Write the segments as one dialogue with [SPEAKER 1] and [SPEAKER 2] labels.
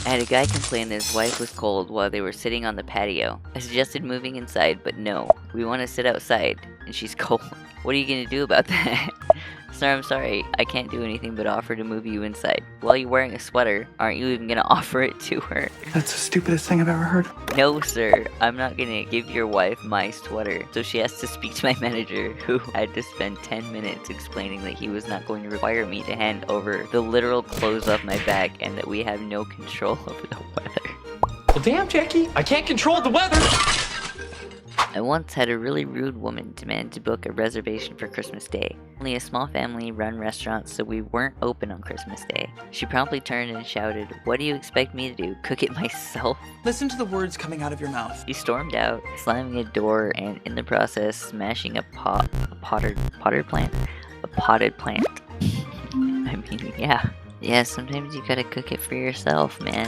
[SPEAKER 1] I had a guy complain that his wife was cold while they were sitting on the patio. I suggested moving inside, but no. We want to sit outside, and she's cold. What are you gonna do about that? Sir, I'm sorry. I can't do anything but offer to move you inside. While you're wearing a sweater, aren't you even gonna offer it to her?
[SPEAKER 2] That's the stupidest thing I've ever heard.
[SPEAKER 1] No, sir. I'm not gonna give your wife my sweater. So she has to speak to my manager, who had to spend 10 minutes explaining that he was not going to require me to hand over the literal clothes off my back and that we have no control over the weather.
[SPEAKER 3] Well, damn, Jackie. I can't control the weather.
[SPEAKER 1] I once had a really rude woman demand to book a reservation for Christmas Day. Only a small family-run restaurant, so we weren't open on Christmas Day. She promptly turned and shouted, "What do you expect me to do? Cook it myself?"
[SPEAKER 2] Listen to the words coming out of your mouth.
[SPEAKER 1] She stormed out, slamming a door and in the process smashing a potted plant. I mean, yeah, sometimes you gotta cook it for yourself, man.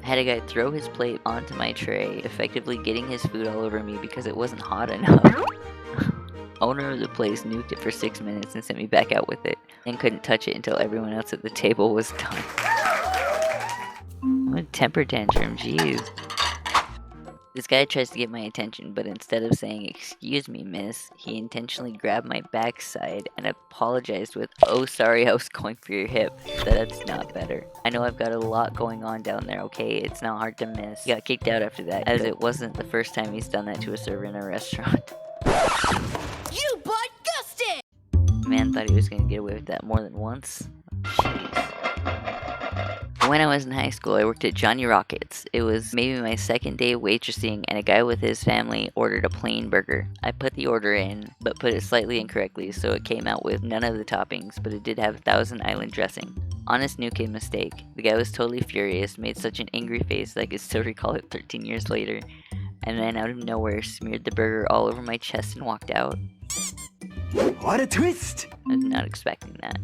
[SPEAKER 1] I had a guy throw his plate onto my tray, effectively getting his food all over me because it wasn't hot enough. Owner of the place nuked it for 6 minutes and sent me back out with it, and couldn't touch it until everyone else at the table was done. What a temper tantrum, jeez. This guy tries to get my attention, but instead of saying, "Excuse me, miss," he intentionally grabbed my backside and apologized with, "Oh, sorry, I was going for your hip." That's not better. I know I've got a lot going on down there, okay? It's not hard to miss. He got kicked out after that, as it wasn't the first time he's done that to a server in a restaurant.
[SPEAKER 4] You butt gusted!
[SPEAKER 1] Man thought he was gonna get away with that more than once. Jeez. When I was in high school, I worked at Johnny Rockets. It was maybe my second day waitressing, and a guy with his family ordered a plain burger. I put the order in, but put it slightly incorrectly, so it came out with none of the toppings, but it did have Thousand Island dressing. Honest new kid mistake. The guy was totally furious, made such an angry face that I could still recall it 13 years later, and then out of nowhere smeared the burger all over my chest and walked out.
[SPEAKER 2] What a twist!
[SPEAKER 1] I was not expecting that.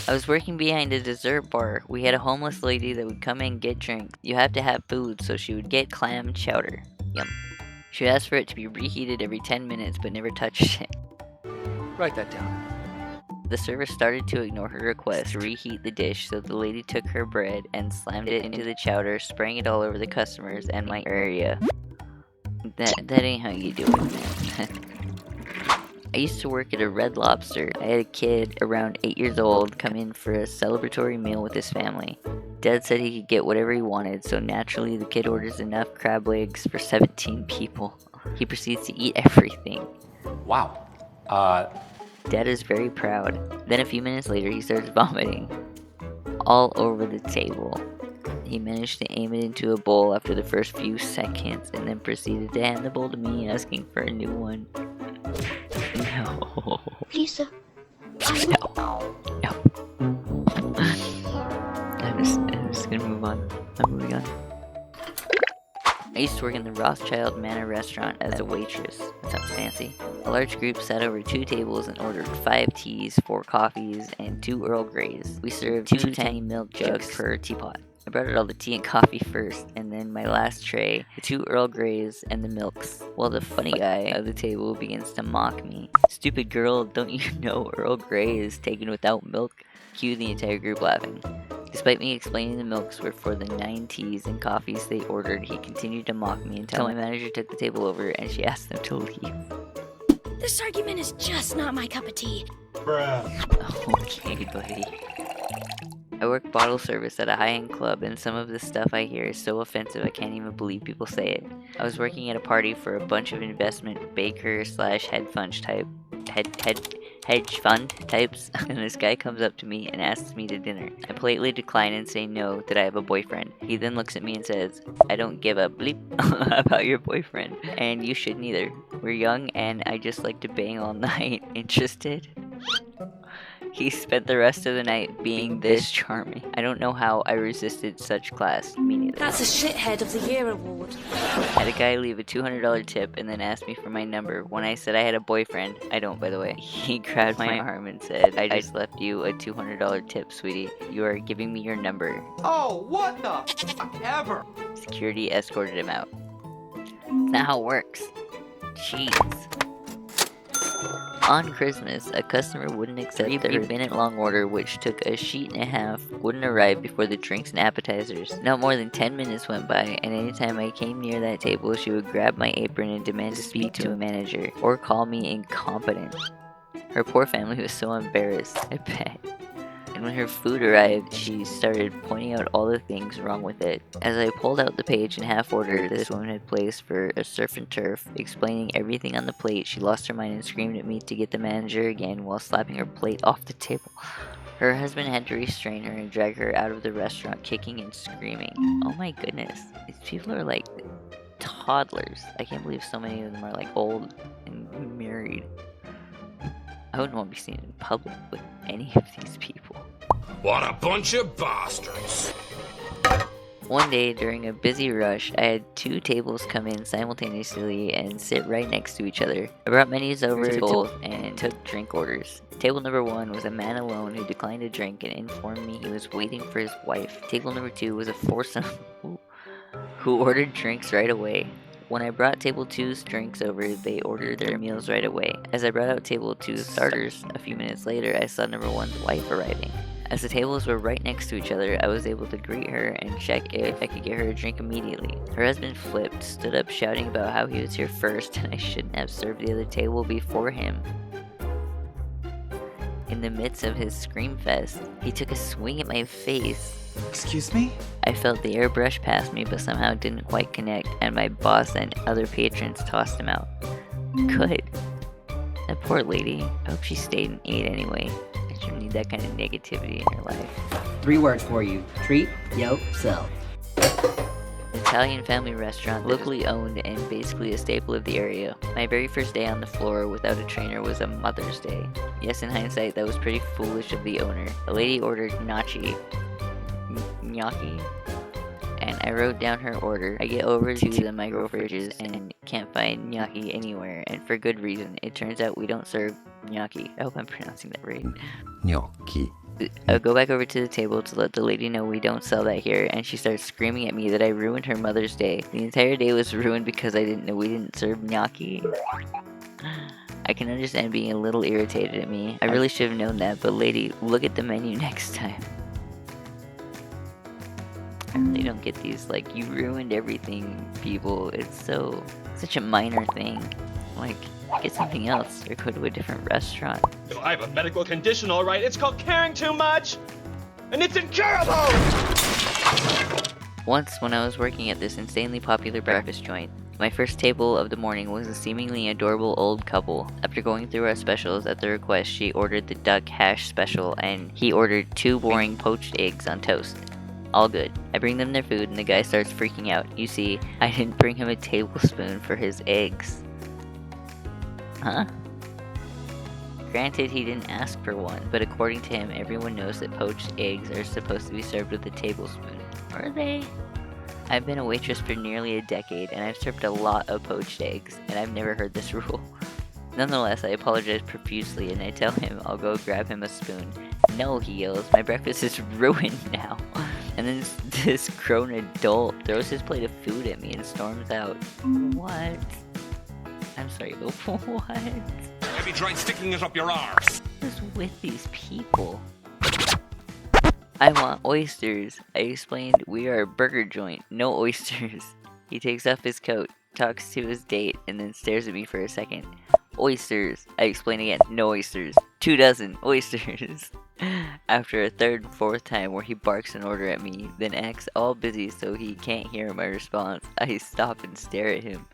[SPEAKER 1] I was working behind a dessert bar. We had a homeless lady that would come in and get drinks. You have to have food, so she would get clam chowder. Yum. She would ask for it to be reheated every 10 minutes, but never touched it.
[SPEAKER 3] Write that down.
[SPEAKER 1] The server started to ignore her request to reheat the dish, so the lady took her bread and slammed it into the chowder, spraying it all over the customers and my area. That ain't how you do it, man. I used to work at a Red Lobster. I had a kid around 8 years old come in for a celebratory meal with his family. Dad said he could get whatever he wanted, so naturally the kid orders enough crab legs for 17 people. He proceeds to eat everything.
[SPEAKER 3] Wow.
[SPEAKER 1] Dad is very proud. Then a few minutes later he starts vomiting all over the table. He managed to aim it into a bowl after the first few seconds and then proceeded to hand the bowl to me, asking for a new one. No.
[SPEAKER 4] Lisa.
[SPEAKER 1] No. I'm just gonna move on. I'm moving on. I used to work in the Rothschild Manor restaurant as a waitress. That sounds fancy. A large group sat over 2 tables and ordered 5 teas, 4 coffees, and 2 Earl Greys. We served 2 tiny milk jugs per teapot. I brought out all the tea and coffee first, and then my last tray, the 2 Earl Greys and the milks, while the funny guy at the table begins to mock me. "Stupid girl, don't you know Earl Grey is taken without milk?" Cue the entire group laughing. Despite me explaining the milks were for the 9 teas and coffees they ordered, he continued to mock me until my manager took the table over and she asked them to leave.
[SPEAKER 4] This argument is just not my cup of tea.
[SPEAKER 1] Okay, buddy. I work bottle service at a high-end club, and some of the stuff I hear is so offensive I can't even believe people say it. I was working at a party for a bunch of investment banker / hedge fund types, and this guy comes up to me and asks me to dinner. I politely decline and say no, that I have a boyfriend. He then looks at me and says, "I don't give a bleep about your boyfriend, and you shouldn't either. We're young and I just like to bang all night. Interested?" He spent the rest of the night being this charming. I don't know how I resisted such class. Me neither.
[SPEAKER 4] That's a shithead of the year award.
[SPEAKER 1] Had a guy leave a $200 tip and then asked me for my number. When I said I had a boyfriend, I don't by the way, he grabbed my arm and said, "I just left you a $200 tip, sweetie. You are giving me your number."
[SPEAKER 3] Oh, what the fuck ever?
[SPEAKER 1] Security escorted him out. That's not how it works. Jeez. On Christmas, a customer wouldn't accept the 3-minute-long order, which took a sheet and a half, wouldn't arrive before the drinks and appetizers. Not more than 10 minutes went by, and anytime I came near that table, she would grab my apron and demand to speak to a manager, or call me incompetent. Her poor family was so embarrassed, I bet. And when her food arrived, she started pointing out all the things wrong with it. As I pulled out the page in half order this woman had placed for a surf and turf, explaining everything on the plate, she lost her mind and screamed at me to get the manager again while slapping her plate off the table. Her husband had to restrain her and drag her out of the restaurant, kicking and screaming. Oh my goodness, these people are like toddlers. I can't believe so many of them are like old and married. I wouldn't want to be seen in public with any of these people.
[SPEAKER 5] What a bunch of bastards!
[SPEAKER 1] One day during a busy rush, I had 2 tables come in simultaneously and sit right next to each other. I brought menus over to both and took drink orders. Table number 1 was a man alone who declined a drink and informed me he was waiting for his wife. Table number 2 was a foursome who ordered drinks right away. When I brought table 2's drinks over, they ordered their meals right away. As I brought out table 2's starters, a few minutes later, I saw number 1's wife arriving. As the tables were right next to each other, I was able to greet her and check if I could get her a drink immediately. Her husband flipped, stood up shouting about how he was here first and I shouldn't have served the other table before him. In the midst of his scream fest, he took a swing at my face.
[SPEAKER 2] Excuse me?
[SPEAKER 1] I felt the air brush past me but somehow didn't quite connect, and my boss and other patrons tossed him out. Good. That poor lady. I hope she stayed and ate anyway. I shouldn't need that kind of negativity in her life.
[SPEAKER 6] 3 words for you. Treat yourself.
[SPEAKER 1] Italian family restaurant, locally owned and basically a staple of the area. My very first day on the floor without a trainer was a Mother's Day. Yes, in hindsight, that was pretty foolish of the owner. The lady ordered gnocchi, and I wrote down her order. I get over to the micro fridges and can't find gnocchi anywhere, and for good reason. It turns out we don't serve gnocchi. I hope I'm pronouncing that right.
[SPEAKER 7] Gnocchi.
[SPEAKER 1] I go back over to the table to let the lady know we don't sell that here, and she starts screaming at me that I ruined her Mother's Day. The entire day was ruined because I didn't know we didn't serve gnocchi. I can understand being a little irritated at me. I really should have known that, but lady, look at the menu next time. I really don't get these, like, you ruined everything, people. It's such a minor thing. Like, get something else or go to a different restaurant.
[SPEAKER 5] I have a medical condition, alright. It's called caring too much! And it's incurable!
[SPEAKER 1] Once, when I was working at this insanely popular breakfast joint, my first table of the morning was a seemingly adorable old couple. After going through our specials, at the request, she ordered the duck hash special, and he ordered 2 boring poached eggs on toast. All good. I bring them their food and the guy starts freaking out. You see, I didn't bring him a tablespoon for his eggs. Huh? Granted, he didn't ask for one, but according to him, everyone knows that poached eggs are supposed to be served with a tablespoon. Are they? I've been a waitress for nearly a decade, and I've served a lot of poached eggs, and I've never heard this rule. Nonetheless, I apologize profusely, and I tell him I'll go grab him a spoon. No, he yells, my breakfast is ruined now. And then this grown adult throws his plate of food at me and storms out. What? I'm sorry, but what?
[SPEAKER 5] Have you tried sticking it up your arse?
[SPEAKER 1] What is with these people? I want oysters. I explained we are a burger joint, no oysters. He takes off his coat, talks to his date, and then stares at me for a second. Oysters. I explain again, no oysters. 2 dozen oysters. After a 3rd and 4th time where he barks an order at me, then acts all busy so he can't hear my response, I stop and stare at him.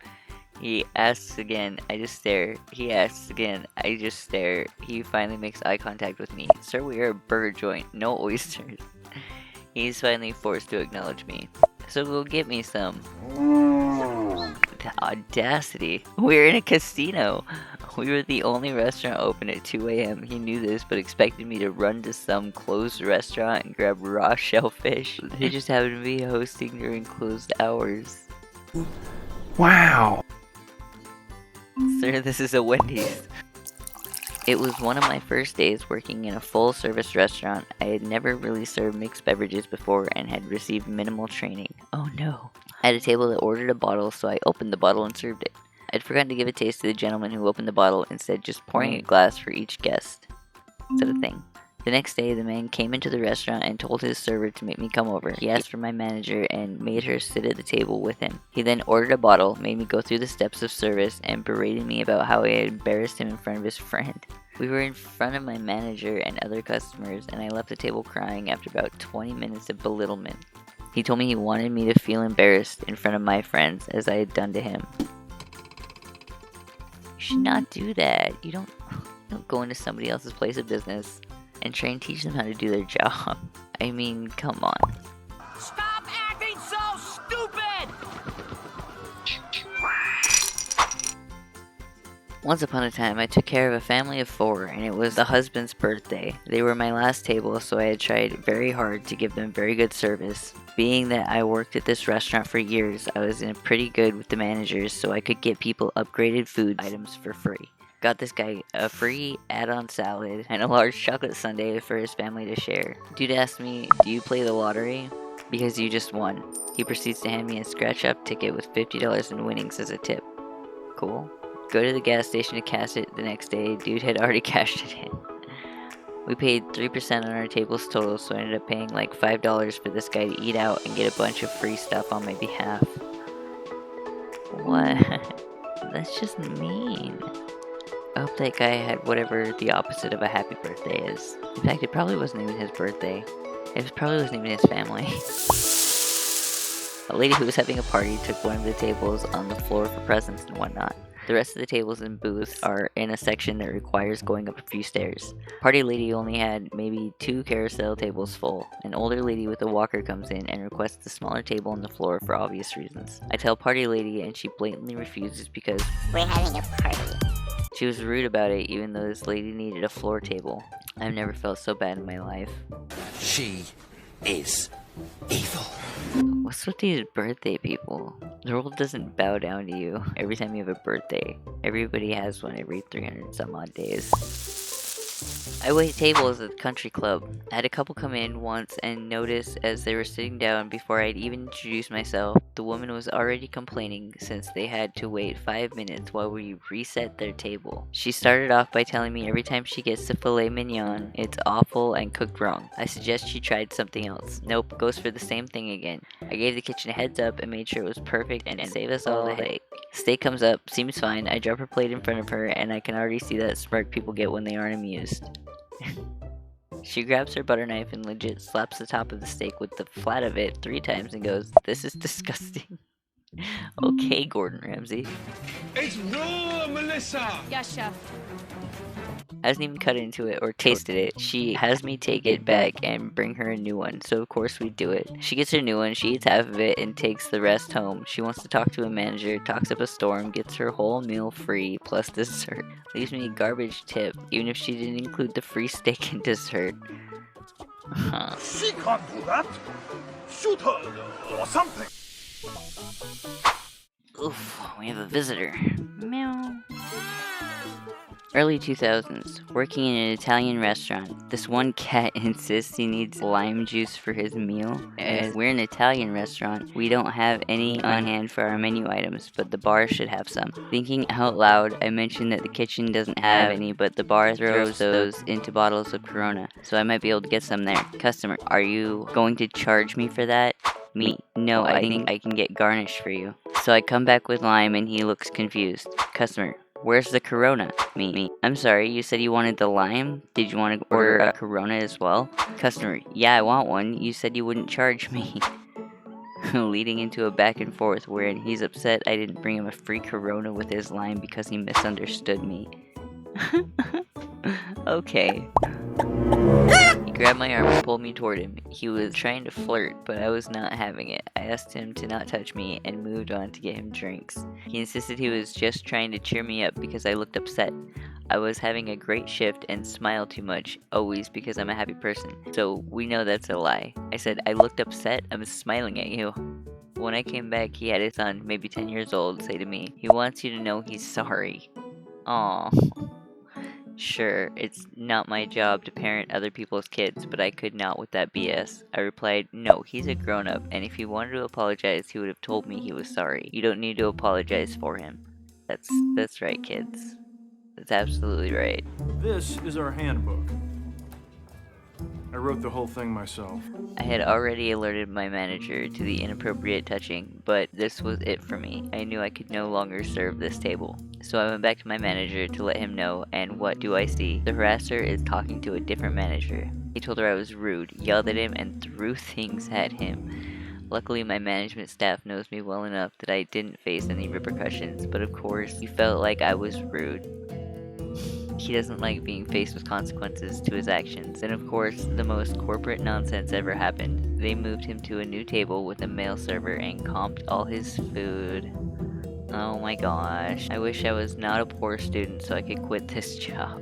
[SPEAKER 1] He asks again, I just stare. He asks again, I just stare. He finally makes eye contact with me. Sir, we are a burger joint, no oysters. He's finally forced to acknowledge me. So go get me some. The audacity. We're in a casino. We were the only restaurant open at 2 a.m. He knew this, but expected me to run to some closed restaurant and grab raw shellfish. They just happened to be hosting during closed hours.
[SPEAKER 2] Wow.
[SPEAKER 1] Sir, this is a Wendy's. It was one of my first days working in a full-service restaurant. I had never really served mixed beverages before and had received minimal training. Oh no. I had a table that ordered a bottle, so I opened the bottle and served it. I'd forgotten to give a taste to the gentleman who opened the bottle, instead just pouring a glass for each guest. Is that a thing? The next day, the man came into the restaurant and told his server to make me come over. He asked for my manager and made her sit at the table with him. He then ordered a bottle, made me go through the steps of service, and berated me about how I had embarrassed him in front of his friend. We were in front of my manager and other customers, and I left the table crying after about 20 minutes of belittlement. He told me he wanted me to feel embarrassed in front of my friends, as I had done to him. You should not do that. You don't go into somebody else's place of business and try and teach them how to do their job. I mean, come on.
[SPEAKER 7] Stop acting so stupid!
[SPEAKER 1] Once upon a time, I took care of a family of 4, and it was the husband's birthday. They were my last table, so I had tried very hard to give them very good service. Being that I worked at this restaurant for years, I was in pretty good with the managers, so I could get people upgraded food items for free. Got this guy a free add-on salad and a large chocolate sundae for his family to share. Dude asked me, "Do you play the lottery? Because you just won." He proceeds to hand me a scratch-off ticket with $50 in winnings as a tip. Cool. Go to the gas station to cash it the next day. Dude had already cashed it in. We paid 3% on our table's total, so I ended up paying like $5 for this guy to eat out and get a bunch of free stuff on my behalf. What? That's just mean. I hope that guy had whatever the opposite of a happy birthday is. In fact, it probably wasn't even his birthday. It probably wasn't even his family. A lady who was having a party took one of the tables on the floor for presents and whatnot. The rest of the tables and booths are in a section that requires going up a few stairs. Party lady only had maybe 2 carousel tables full. An older lady with a walker comes in and requests a smaller table on the floor for obvious reasons. I tell party lady and she blatantly refuses because
[SPEAKER 8] we're having a party.
[SPEAKER 1] She was rude about it even though this lady needed a floor table. I've never felt so bad in my life.
[SPEAKER 9] She is evil.
[SPEAKER 1] What's with these birthday people? The world doesn't bow down to you every time you have a birthday. Everybody has one every 300 some odd days. I wait tables at the country club. I had a couple come in once and notice as they were sitting down before I'd even introduced myself, the woman was already complaining since they had to wait 5 minutes while we reset their table. She started off by telling me every time she gets the filet mignon, it's awful and cooked wrong. I suggest she tried something else. Nope, goes for the same thing again. I gave the kitchen a heads up and made sure it was perfect and save us all the headache. Steak comes up, seems fine. I drop her plate in front of her and I can already see that smirk people get when they aren't amused. She grabs her butter knife and legit slaps the top of the steak with the flat of it 3 times and goes, "This is disgusting." Okay, Gordon Ramsay.
[SPEAKER 10] It's raw, Melissa!
[SPEAKER 4] Yes, chef.
[SPEAKER 1] Hasn't even cut into it or tasted it. She has me take it back and bring her a new one, so of course we do it. She gets her new one, she eats half of it and takes the rest home. She wants to talk to a manager, talks up a storm, gets her whole meal free plus dessert. Leaves me a garbage tip, even if she didn't include the free steak and dessert. Huh.
[SPEAKER 10] She can't do that! Shoot her or something!
[SPEAKER 1] Oof, we have a visitor. Meow. Early 2000s, working in an Italian restaurant. This one cat insists he needs lime juice for his meal. As we're an Italian restaurant, we don't have any on hand for our menu items, but the bar should have some. Thinking out loud, I mentioned that the kitchen doesn't have any, but the bar throws those into bottles of Corona, so I might be able to get some there. Customer, are you going to charge me for that? Me, no, I think I can get garnish for you. So I come back with lime and he looks confused. Customer, where's the Corona? Me. I'm sorry, you said you wanted the lime? Did you want to order a Corona as well? Customer, yeah, I want one. You said you wouldn't charge me. Leading into a back and forth wherein he's upset I didn't bring him a free Corona with his lime because he misunderstood me. Okay. He grabbed my arm and pulled me toward him. He was trying to flirt, but I was not having it. I asked him to not touch me and moved on to get him drinks. He insisted he was just trying to cheer me up because I looked upset. I was having a great shift and smiled too much, always because I'm a happy person. So we know that's a lie. I said, I looked upset, I was smiling at you. When I came back, he had his son, maybe 10 years old, say to me, he wants you to know he's sorry. Aww. Sure, it's not my job to parent other people's kids, but I could not with that BS. I replied, no, he's a grown-up, and if he wanted to apologize, he would have told me he was sorry. You don't need to apologize for him. That's right, kids. That's absolutely right.
[SPEAKER 10] This is our handbook. I wrote the whole thing myself.
[SPEAKER 1] I had already alerted my manager to the inappropriate touching, but this was it for me. I knew I could no longer serve this table. So I went back to my manager to let him know, and what do I see? The harasser is talking to a different manager. He told her I was rude, yelled at him, and threw things at him. Luckily, my management staff knows me well enough that I didn't face any repercussions, but of course, he felt like I was rude. He doesn't like being faced with consequences to his actions. And of course, the most corporate nonsense ever happened. They moved him to a new table with a male server and comped all his food. Oh my gosh. I wish I was not a poor student so I could quit this job.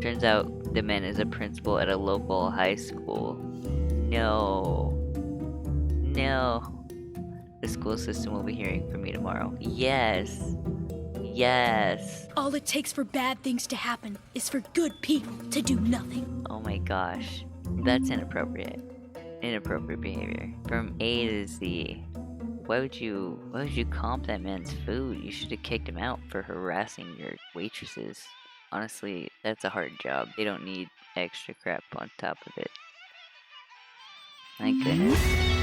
[SPEAKER 1] Turns out the man is a principal at a local high school. No. No. The school system will be hearing from me tomorrow. Yes. Yes.
[SPEAKER 4] All it takes for bad things to happen is for good people to do nothing.
[SPEAKER 1] Oh my gosh. That's inappropriate. Inappropriate behavior. From A to Z. Why would you comp that man's food? You should have kicked him out for harassing your waitresses. Honestly, that's a hard job. They don't need extra crap on top of it. My goodness.